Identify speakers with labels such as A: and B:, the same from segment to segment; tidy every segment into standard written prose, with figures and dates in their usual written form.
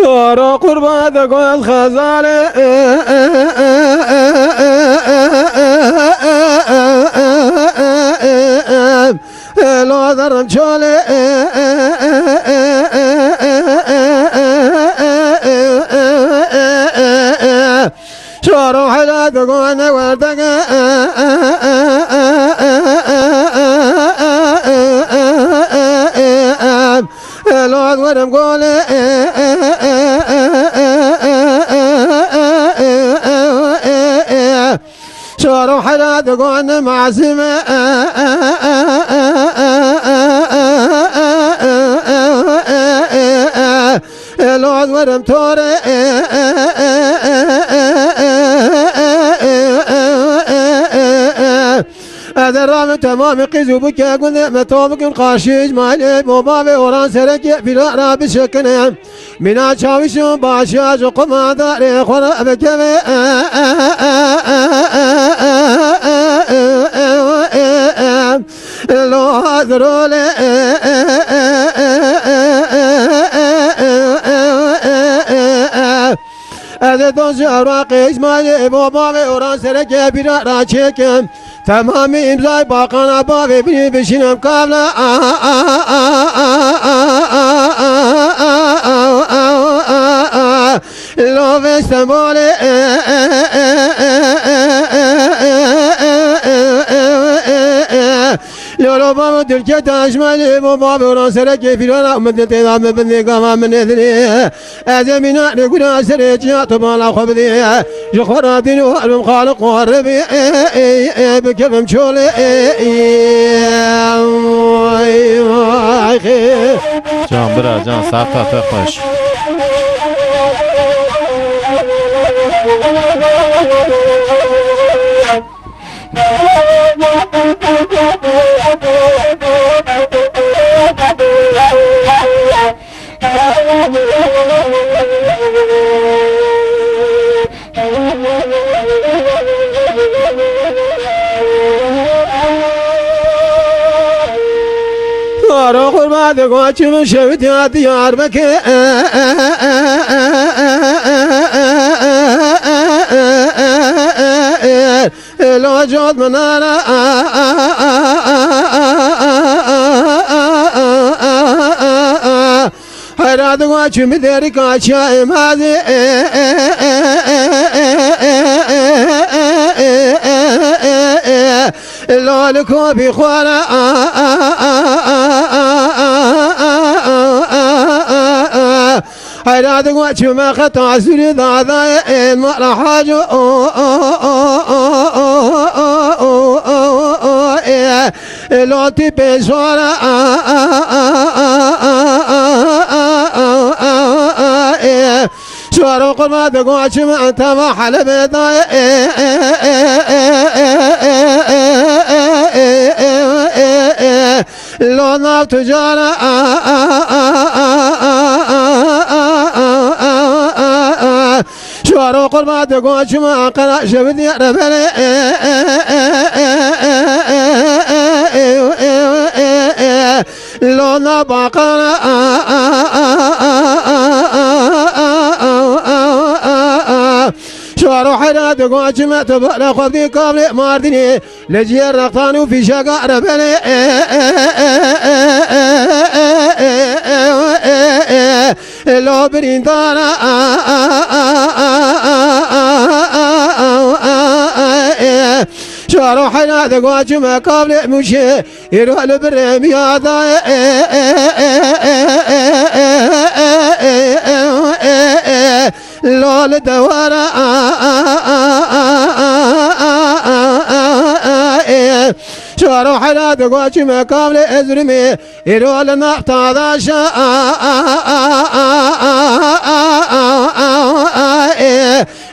A: سارا قربان دقال خزاله لا درم چاله شارو حلا دقال وردق لا ورم قوله شارو حلا دقال معزمه لعد ورم توري هذا الرام تمام قيزو بك قلنا متوبك قاشيج مالي مبابي وران سرك في الأعراب سكنه من أشاويش باشاج قما داري خرا بكبي لو هذرولي هذا دوز أوراقي إجمالي بابا وران سرك في راچكم تمام امضای باقانا بابی بینی بشینم قبلا لو استنبالی لولو بابا دلکه تشمالی بابا بران سرکی فیران امد تیدام بندی قام من ادنی از مینا نگونا سرکی طبالا خوب دی جخوراتین و علم خالق و ربی بکفم چولی
B: جان برا جان ساعتا تخش
A: رو قربان دقا چون شوید یا دیار بکه لو جاد منارا هر دقا چون بدری کاشای مازی لالكو بخورا حيرادك واتشو ما خطا سوري ضاضا ما راح حاجو لوتي بشورا شوارو قربات قواتشو ما انت ما حلب ضاي لو نار تجارة شوارو قربات قواتش ما قرأ شبدي ربلي لو نبقنا شوارو حيرات قواتش ما تبقى خذي قبل ماردني لجير رقطانو في شقا ربلي لو بريندانا شوارو حيرات قواتش ما قبل مشي يروح لبرم يادا لو لدوارا شوارو حيرات قواتش ما قبل ازرمي يروح لنقطة داشا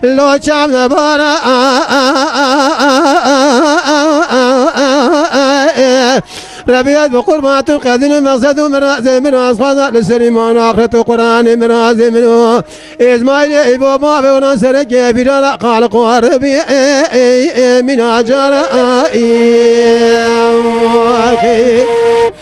A: لو شام نبارا ربيت بقربات القدن مقصد من رأسي من أصفاد لسليمان آخرة القرآن من رأسي منه إسماعيل إبو بابي ونصر كبير قال قربي من أجر